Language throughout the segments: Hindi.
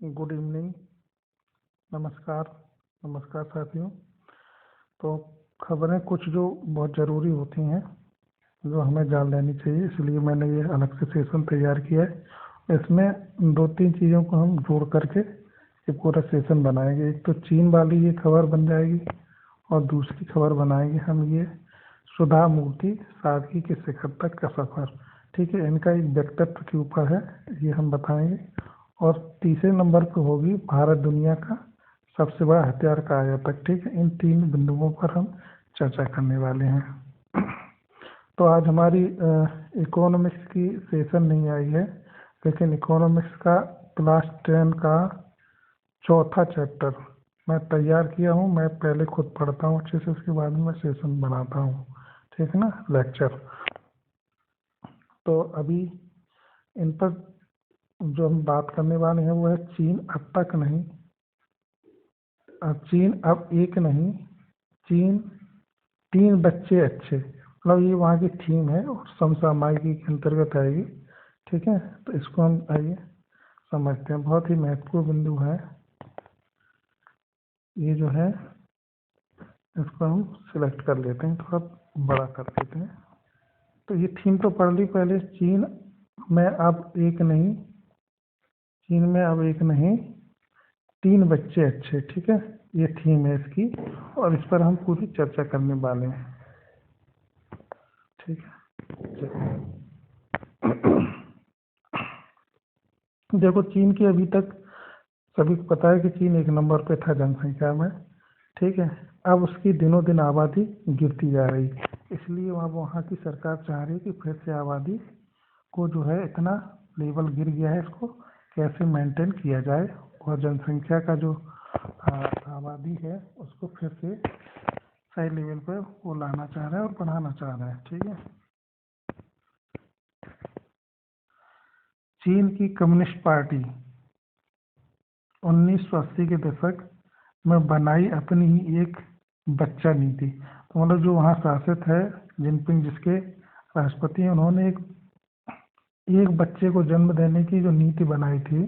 Good evening. नमस्कार। नमस्कार साथियों। तो खबरें कुछ जो बहुत ज़रूरी होती हैं, जो हमें जान लेनी चाहिए, इसलिए मैंने ये अलग से सेशन तैयार किया है। इसमें दो तीन चीज़ों को हम जोड़ करके ये पूरा सेशन बनाएंगे। एक तो चीन वाली ये खबर बन जाएगी और दूसरी खबर बनाएंगे हम ये सुधा मूर्ति सादगी के शिखर तक का सफ़र। ठीक है, इनका एक व्यक्तित्व के ऊपर है, ये हम बताएंगे। और तीसरे नंबर पर होगी भारत दुनिया का सबसे बड़ा हथियार का आयातक। ठीक है, इन तीन बिंदुओं पर हम चर्चा करने वाले हैं। तो आज हमारी इकोनॉमिक्स की सेशन नहीं आई है, लेकिन इकोनॉमिक्स का क्लास 10 का चौथा चैप्टर मैं तैयार किया हूँ। मैं पहले खुद पढ़ता हूँ अच्छे से, उसके बाद में मैं सेशन बनाता हूँ। ठीक है ना, लेक्चर। तो अभी इन पर जो हम बात करने वाले हैं वो है चीन अब तक नहीं, चीन अब एक नहीं, चीन तीन बच्चे अच्छे। मतलब ये वहाँ की थीम है और समसामयिकी के अंतर्गत आएगी। ठीक है, तो इसको हम आइए समझते हैं। बहुत ही महत्वपूर्ण बिंदु है ये जो है, इसको हम सिलेक्ट कर लेते हैं, थोड़ा बड़ा कर लेते हैं। तो ये थीम तो पढ़ ली पहले, चीन में अब एक नहीं, चीन में अब एक नहीं, तीन बच्चे अच्छे। ठीक है, ये थीम है इसकी और इस पर हम पूरी चर्चा करने वाले हैं। ठीक है, देखो चीन की अभी तक सभी को पता है कि चीन एक नंबर पे था जनसंख्या में। ठीक है, अब उसकी दिनों दिन आबादी गिरती जा रही, इसलिए वहाँ की सरकार चाह रही है कि फिर से आबादी को जो है, इतना लेवल गिर गया है, इसको कैसे मेंटेन किया जाए और जनसंख्या का जो आबादी है उसको फिर से सही लेवल पर वो लाना चाह रहा है और बढ़ाना चाह रहा है। ठीक है, चीन की कम्युनिस्ट पार्टी 1980 के दशक में बनाई अपनी ही एक बच्चा नीति। तो मतलब जो वहाँ शासित है जिनपिंग, जिसके राष्ट्रपति हैं, उन्होंने एक बच्चे को जन्म देने की जो नीति बनाई थी,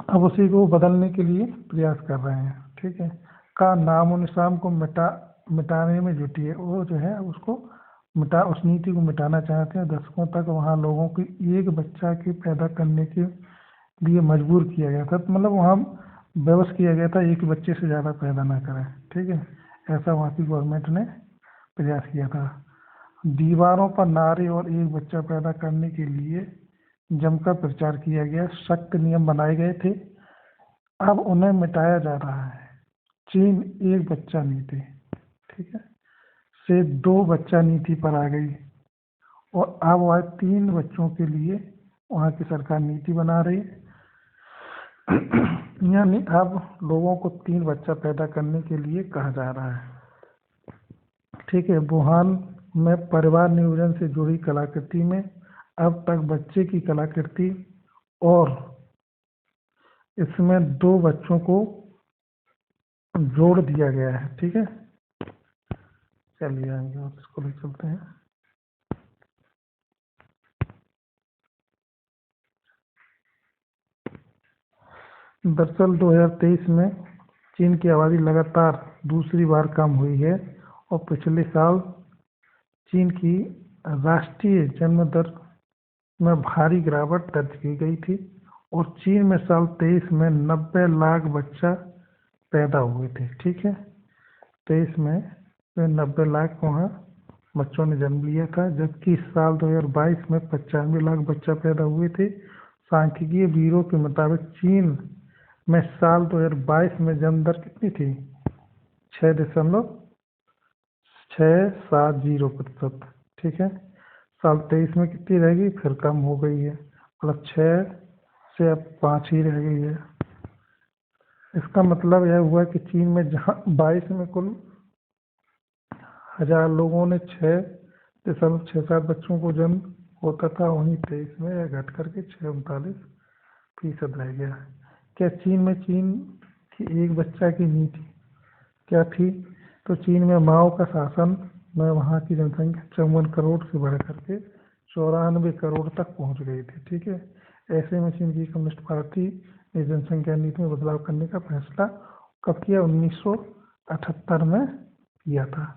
अब उसी को बदलने के लिए प्रयास कर रहे हैं। ठीक है, का नामो निशान को मिटाने में जुटी है। वो जो है उसको उस नीति को मिटाना चाहते हैं। दशकों तक वहाँ लोगों की एक बच्चा के पैदा करने के लिए मजबूर किया गया था। तो मतलब वहाँ विवश किया गया था एक बच्चे से ज़्यादा पैदा ना करें। ठीक है, ऐसा वहाँ की गवर्नमेंट ने प्रयास किया था। दीवारों पर नारे और एक बच्चा पैदा करने के लिए जमकर प्रचार किया गया, सख्त नियम बनाए गए थे। अब उन्हें मिटाया जा रहा है। चीन एक बच्चा नीति, ठीक है, से दो बच्चा नीति पर आ गई और अब वह तीन बच्चों के लिए वहाँ की सरकार नीति बना रही है। यानी अब लोगों को तीन बच्चा पैदा करने के लिए कहा जा रहा है। ठीक है, वुहान में परिवार नियोजन से जुड़ी कलाकृति में अब तक बच्चे की कलाकृति और इसमें दो बच्चों को जोड़ दिया गया है। ठीक है, चलिए आगे और इसको ले चलते हैं। दरअसल 2023 में चीन की आबादी लगातार दूसरी बार कम हुई है और पिछले साल चीन की राष्ट्रीय जन्म दर में भारी गिरावट दर्ज की गई थी और चीन में साल 23 में 90 लाख बच्चा पैदा हुए थे। ठीक है, 23 में 90 लाख वहाँ बच्चों ने जन्म लिया था, जबकि साल 2022 में 95 लाख बच्चा पैदा हुए थे। सांख्यिकीय ब्यूरो के मुताबिक चीन में साल 2022 में जन्म दर कितनी थी? 6.670%। ठीक है, साल 23 में कितनी रहेगी? फिर कम हो गई है, मतलब 6 से अब 5 ही रह गई है। इसका मतलब यह हुआ कि चीन में जहाँ 22 में कुल 1000 लोगों ने 6.67 बच्चों को जन्म होता था, वहीं 23 में यह घट करके 6.39% रह गया। क्या चीन की एक बच्चा की नीति क्या थी? तो चीन में माओ का शासन में वहाँ की जनसंख्या 54 करोड़ से बढ़ करके 94 करोड़ तक पहुँच गई थी। ठीक है, ऐसे में चीन की कम्युनिस्ट पार्टी ने जनसंख्या नीति में बदलाव करने का फैसला कब किया? 1978 में किया था।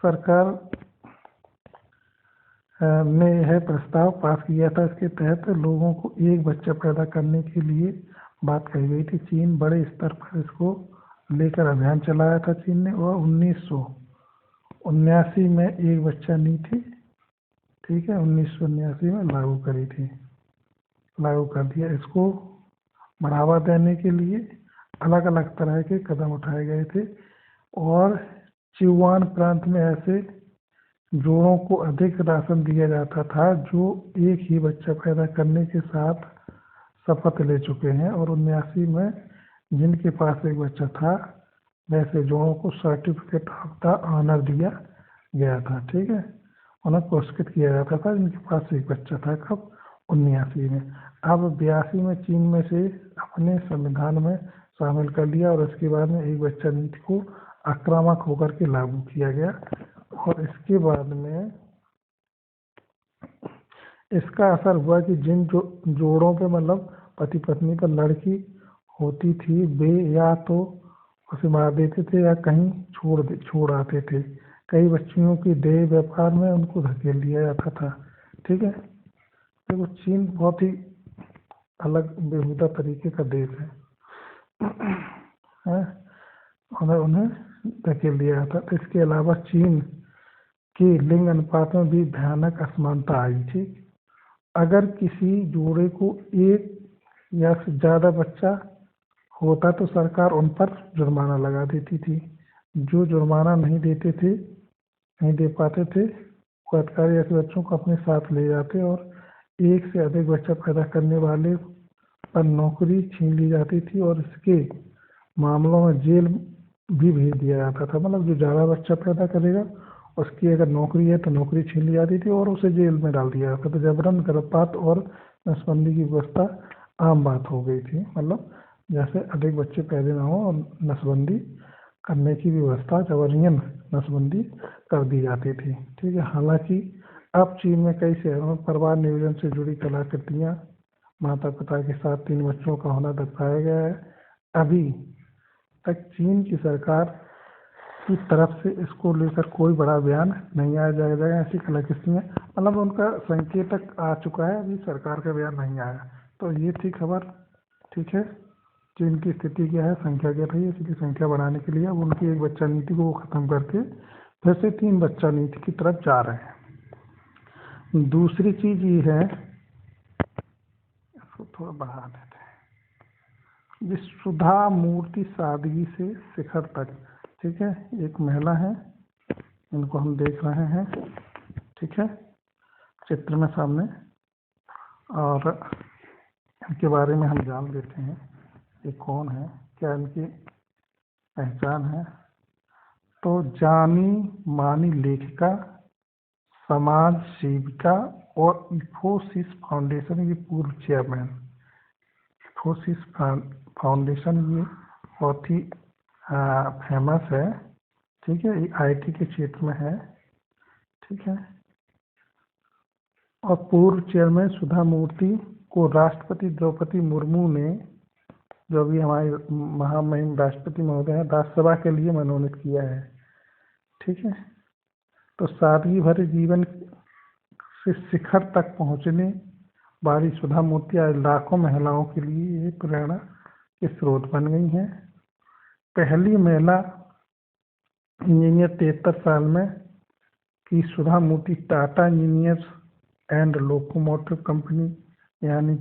सरकार ने यह प्रस्ताव पास किया था। इसके तहत लोगों को एक बच्चा पैदा करने के लिए बात कही गई थी। चीन बड़े स्तर पर इसको लेकर अभियान चलाया था चीन ने, और 1979 में एक बच्चा नीति, ठीक है, 1979 में लागू करी थी, लागू कर दिया। इसको बढ़ावा देने के लिए अलग अलग तरह के कदम उठाए गए थे, और चिवान प्रांत में ऐसे जोड़ों को अधिक राशन दिया जाता था जो एक ही बच्चा पैदा करने के साथ शपथ ले चुके हैं, और 79 में जिनके पास एक बच्चा था वैसे जोड़ों को सर्टिफिकेट ऑफ द ऑनर दिया गया था। ठीक है, उन्हें पुरस्कृत किया जाता था जिनके पास एक बच्चा था। कब? 79 में। अब 82 में चीन में से अपने संविधान में शामिल कर लिया, और इसके बाद में एक बच्चा नीति को आक्रामक होकर के लागू किया गया। और इसके बाद में इसका असर हुआ कि जिन जोड़ों पे मतलब पति पत्नी पर लड़की होती थी, वे या तो उसे मार देते थे या कहीं छोड़ आते थे। कई बच्चियों की देह व्यापार में उनको धकेल दिया जाता था। ठीक है, देखो चीन बहुत ही अलग बेहुदा तरीके का देश है, उन्हें धकेल दिया जाता था। इसके अलावा चीन के लिंग अनुपात में भी भयानक असमानता आई थी। अगर किसी जोड़े को एक या से ज़्यादा बच्चा होता तो सरकार उन पर जुर्माना लगा देती थी। जो जुर्माना नहीं दे पाते थे, वो अधिकारी ऐसे बच्चों को अपने साथ ले जाते, और एक से अधिक बच्चा पैदा करने वाले पर नौकरी छीन ली जाती थी, और इसके मामलों में जेल भी भेज दिया जाता था। मतलब जो ज़्यादा बच्चा पैदा करेगा उसकी अगर नौकरी है तो नौकरी छीन ली जाती थी, और उसे जेल में डाल दिया जाता था। जबरन गर्भपात और नसबंदी की व्यवस्था आम बात हो गई थी। मतलब जैसे अधिक बच्चे पैदा ना हो और नसबंदी करने की व्यवस्था, जबरन नसबंदी कर दी जाती थी। ठीक है, हालांकि अब चीन में कई शहरों में परिवार नियोजन से जुड़ी कलाकृतियाँ माता पिता के साथ 3 बच्चों का होना दर्शाया गया है। अभी तक चीन की सरकार की तरफ से इसको लेकर कोई बड़ा बयान नहीं आया जाएगा। ऐसी कलाकृतियाँ मतलब उनका संकेतक आ चुका है, अभी सरकार का बयान नहीं आया। तो ये थी खबर। ठीक है, चीन की स्थिति क्या है, संख्या क्या रही है, इसकी संख्या बढ़ाने के लिए अब उनकी एक बच्चा नीति को ख़त्म करके फिर से 3 बच्चा नीति की तरफ जा रहे हैं। दूसरी चीज़ ये है, इसको थोड़ा बढ़ा देते हैं, जिस सुधा मूर्ति सादगी से शिखर तक। ठीक है, एक महिला है, इनको हम देख रहे हैं। ठीक है, चित्र में सामने, और इनके बारे में हम जान लेते हैं ये कौन है, क्या इनकी पहचान है। तो जानी मानी लेखिका, समाज सेविका और इन्फोसिस फाउंडेशन की पूर्व चेयरमैन। इन्फोसिस फाउंडेशन ये बहुत ही फेमस है। ठीक है, ये आईटी के क्षेत्र में है। ठीक है, और पूर्व चेयरमैन सुधा मूर्ति को राष्ट्रपति द्रौपदी मुर्मू ने, जो अभी हमारे महामहिम राष्ट्रपति महोदय हैं, राज्यसभा के लिए मनोनीत किया है। ठीक है, तो सादगी भरे जीवन से शिखर तक पहुंचने वाली सुधा मूर्ति आज लाखों महिलाओं के लिए एक प्रेरणा के स्रोत बन गई हैं। पहली महिला इंजीनियर 73 साल में की Sudha Murthy Tata engineers and locomotive company यानी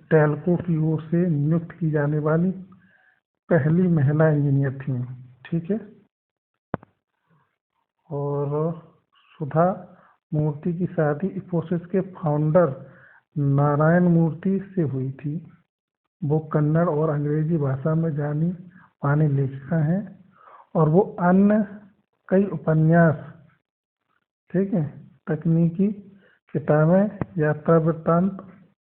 टेल्को की ओर से नियुक्त की जाने वाली पहली महिला इंजीनियर थी। ठीक है, और सुधा मूर्ति की शादी इन्फोसिस के फाउंडर नारायण मूर्ति से हुई थी। वो कन्नड़ और अंग्रेजी भाषा में जानी मानी लेखिका हैं, और वो अन्य कई उपन्यास, ठीक है, तकनीकी किताबें, यात्रा वृत्तांत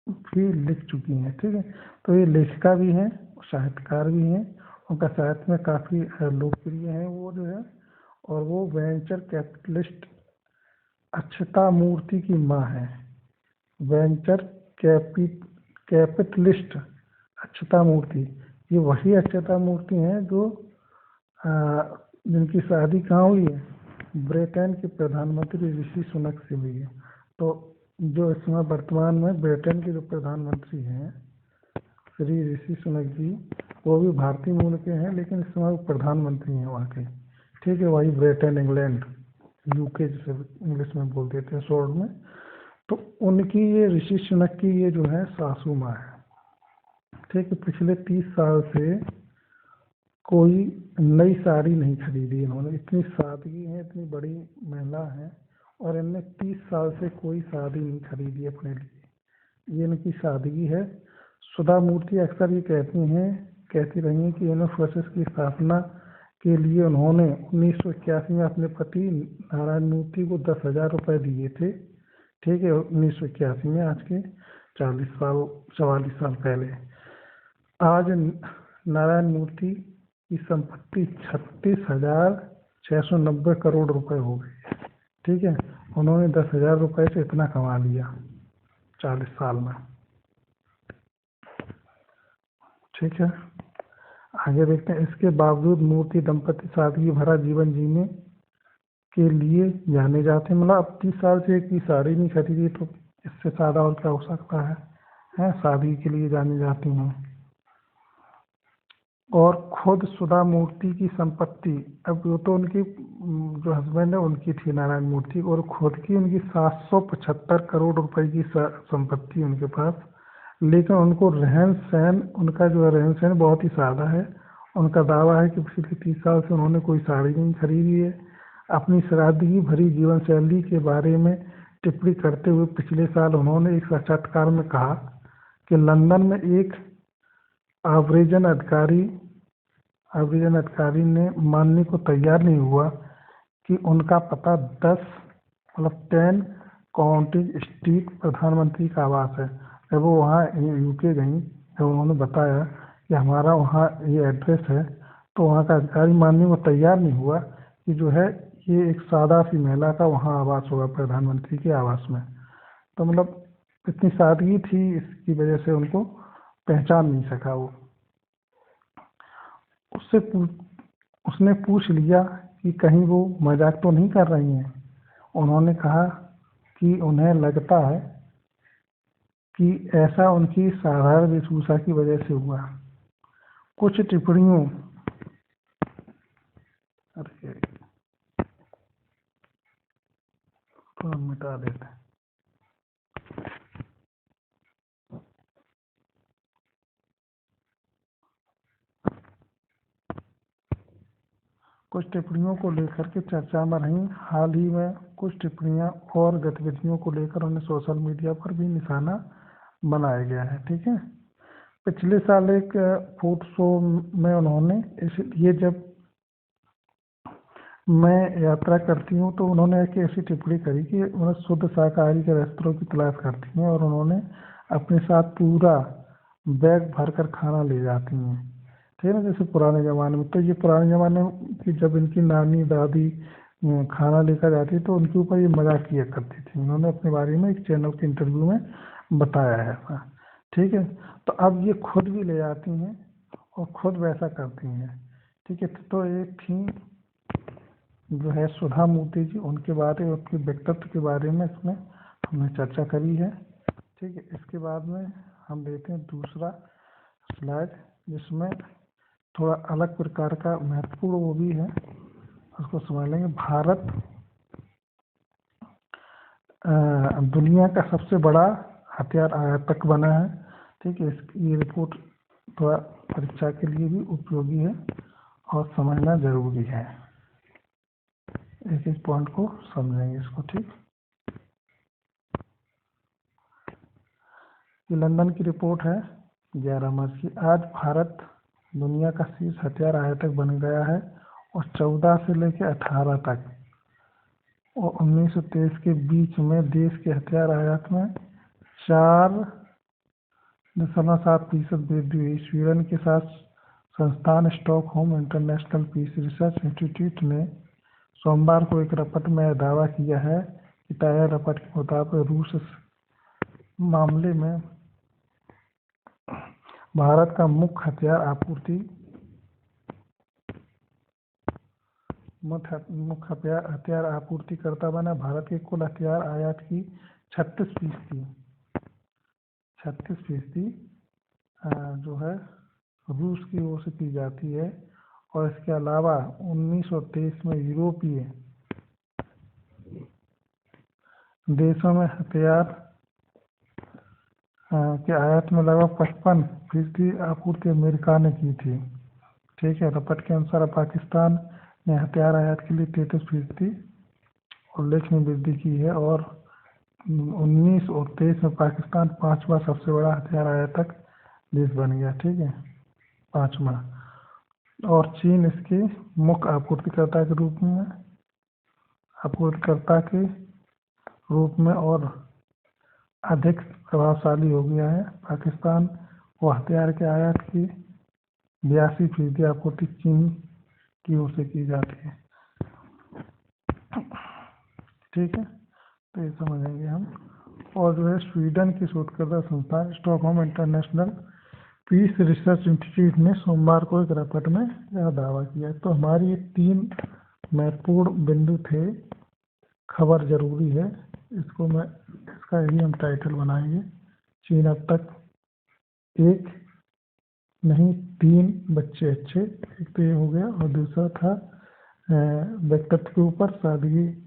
भी लिख चुकी हैं। ठीक है, तो ये लेखिका भी हैं, साहित्यकार भी हैं, उनका साहित्य में काफ़ी लोकप्रिय है वो जो है। और वो वेंचर कैपिटलिस्ट अक्षता मूर्ति की माँ है। वेंचर कैपिटलिस्ट अक्षता मूर्ति, ये वही अक्षता मूर्ति हैं जो अ, जिनकी शादी कहाँ हुई है, ब्रिटेन के प्रधानमंत्री ऋषि सुनक से हुई है। तो जो इस समय वर्तमान में ब्रिटेन के जो प्रधानमंत्री हैं श्री ऋषि सुनक जी, वो भी भारतीय मूल के हैं, लेकिन इस समय वो प्रधानमंत्री हैं वहाँ के। ठीक है, वही ब्रिटेन, इंग्लैंड, यूके जिसे इंग्लिश में बोल देते हैं शॉर्ट में। तो उनकी ये ऋषि सुनक की ये जो है सासू माँ है। ठीक है, पिछले 30 साल से कोई नई साड़ी नहीं खरीदी इन्होंने। इतनी सादगी है, इतनी बड़ी महिला है, और इनने 30 साल से कोई साड़ी नहीं खरीदी अपने लिए। ये इनकी सादगी है। सुधा मूर्ति अक्सर ये कहती रही हैं कि इन्फोसिस की स्थापना के लिए उन्होंने 1981 में अपने पति नारायण मूर्ति को 10,000 रुपये दिए थे। ठीक है, 1981 में, आज के 44 साल पहले। आज नारायण मूर्ति की संपत्ति 36,690 करोड़ रुपए हो गई है। ठीक है, उन्होंने 10,000 रुपये से इतना कमा लिया 40 साल में। ठीक है, आगे देखते हैं। इसके बावजूद मूर्ति दंपति सादगी भरा जीवन जीने के लिए जाने जाते हैं। मतलब अब 30 साल से एक भी साड़ी नहीं खरीदी, तो इससे सादा और क्या हो सकता है, शादी के लिए जानी जाती हैं। और खुद सुधा मूर्ति की संपत्ति, अब वो तो उनकी जो हस्बैंड है उनकी थी नारायण मूर्ति, और खुद की उनकी 775 करोड़ रुपए की संपत्ति उनके पास। लेकिन उनको रहन सहन, उनका जो रहन सहन बहुत ही सादा है। उनका दावा है कि पिछले 30 साल से उन्होंने कोई साड़ी नहीं खरीदी है। अपनी सादगी भरी जीवन शैली के बारे में टिप्पणी करते हुए पिछले साल उन्होंने एक साक्षात्कार में कहा कि लंदन में एक आव्रजन अधिकारी ने मानने को तैयार नहीं हुआ कि उनका पता 10 काउंटिंग स्ट्रीट प्रधानमंत्री का आवास है। जब वो वहाँ यूके गई, जब उन्होंने बताया कि हमारा वहाँ ये एड्रेस है, तो वहाँ का अधिकारी मानने को तैयार नहीं हुआ कि जो है ये एक सादा सी महिला का वहाँ आवास होगा, प्रधानमंत्री के आवास में। तो मतलब इतनी सादगी थी, इसकी वजह से उनको पहचान नहीं सका वो। उसने पूछ लिया कि कहीं वो मजाक तो नहीं कर रही हैं। उन्होंने कहा कि उन्हें लगता है कि ऐसा उनकी साधारण वेशभूषा की वजह से हुआ। कुछ टिप्पणियों अरे तो हम मिटा देते हैं। कुछ टिप्पणियों को लेकर के चर्चा में रही। हाल ही में कुछ टिप्पणियां और गतिविधियों को लेकर उन्हें सोशल मीडिया पर भी निशाना बनाया गया है। ठीक है, पिछले साल एक फूड शो में उन्होंने, इसलिए जब मैं यात्रा करती हूँ तो उन्होंने एक ऐसी टिप्पणी करी कि उन्हें शुद्ध शाकाहारी के रेस्तरों की तलाश करती हैं, और उन्होंने अपने साथ पूरा बैग भरकर खाना ले जाती हैं। ठीक है ना, जैसे पुराने ज़माने में। तो ये पुराने ज़माने की जब इनकी नानी दादी खाना लेकर जाती तो उनके ऊपर ये मजाक किया करती थी। उन्होंने अपने बारे में एक चैनल के इंटरव्यू में बताया है ऐसा। ठीक है, तो अब ये खुद भी ले जाती हैं और खुद वैसा करती हैं। ठीक है, तो एक थी जो है सुधा मूर्ति जी, उनके बारे, उनके व्यक्तित्व के बारे में इसमें हमने चर्चा करी है। ठीक है, इसके बाद में हम देखते हैं दूसरा स्लाइड, जिसमें थोड़ा अलग प्रकार का महत्वपूर्ण वो भी है, उसको समझ लेंगे। भारत दुनिया का सबसे बड़ा हथियार आयातक बना है। ठीक है, इसकी ये रिपोर्ट थोड़ा परीक्षा के लिए भी उपयोगी है और समझना जरूरी है। एक एक पॉइंट को समझेंगे इसको। ठीक, ये लंदन की रिपोर्ट है 11 मार्च की। आज भारत दुनिया का शीर्ष हथियार आयातक बन गया है, और 14 से लेकर 18 तक और 1923 के बीच में देश के हथियार आयात में 4.7% वृद्धि हुई। स्वीडन के साथ संस्थान Stockholm International Peace Research Institute ने सोमवार को एक रपट में दावा किया है कि टायर रपट के मुताबिक रूस इस मामले में भारत का मुख्य हथियार आपूर्तिकर्ता बना। भारत के कुल हथियार आयात की 36% जो है रूस की ओर से की जाती है, और इसके अलावा 1923 में यूरोपीय देशों में हथियार के आयात में लगभग 55% आपूर्ति अमेरिका ने की थी। ठीक है, रपट के अनुसार पाकिस्तान ने हथियार आयात के लिए 33% उल्लेखनीय वृद्धि की है, और 19 और 23 में पाकिस्तान 5वां सबसे बड़ा हथियार आयातक देश बन गया। ठीक है, 5वां, और चीन इसके मुख्य आपूर्तिकर्ता के रूप में और अधिक प्रभावशाली हो गया है। पाकिस्तान को हथियार के आयात की 82% आपूर्ति चीन की ओर से की जाती है। ठीक है, तो ये समझेंगे हम। और जो है स्वीडन की शोधकर्ता संस्थान Stockholm International Peace Research Institute ने सोमवार को एक रिपोर्ट में यह दावा किया। तो हमारी ये 3 महत्वपूर्ण बिंदु थे। खबर जरूरी है, इसका यही हम टाइटल बनाएंगे। चीन अब तक 1 नहीं 3 बच्चे अच्छे, एक तो ये हो गया, और दूसरा था व्यक्तित्व के ऊपर, सादगी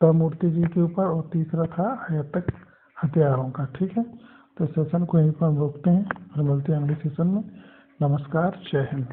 मूर्ति जी के ऊपर, और तीसरा था आयातक हथियारों का। ठीक है, तो सेशन को यहीं पर हम रोकते हैं और मिलते हैं अगले सेशन में। नमस्कार, जय हिंद।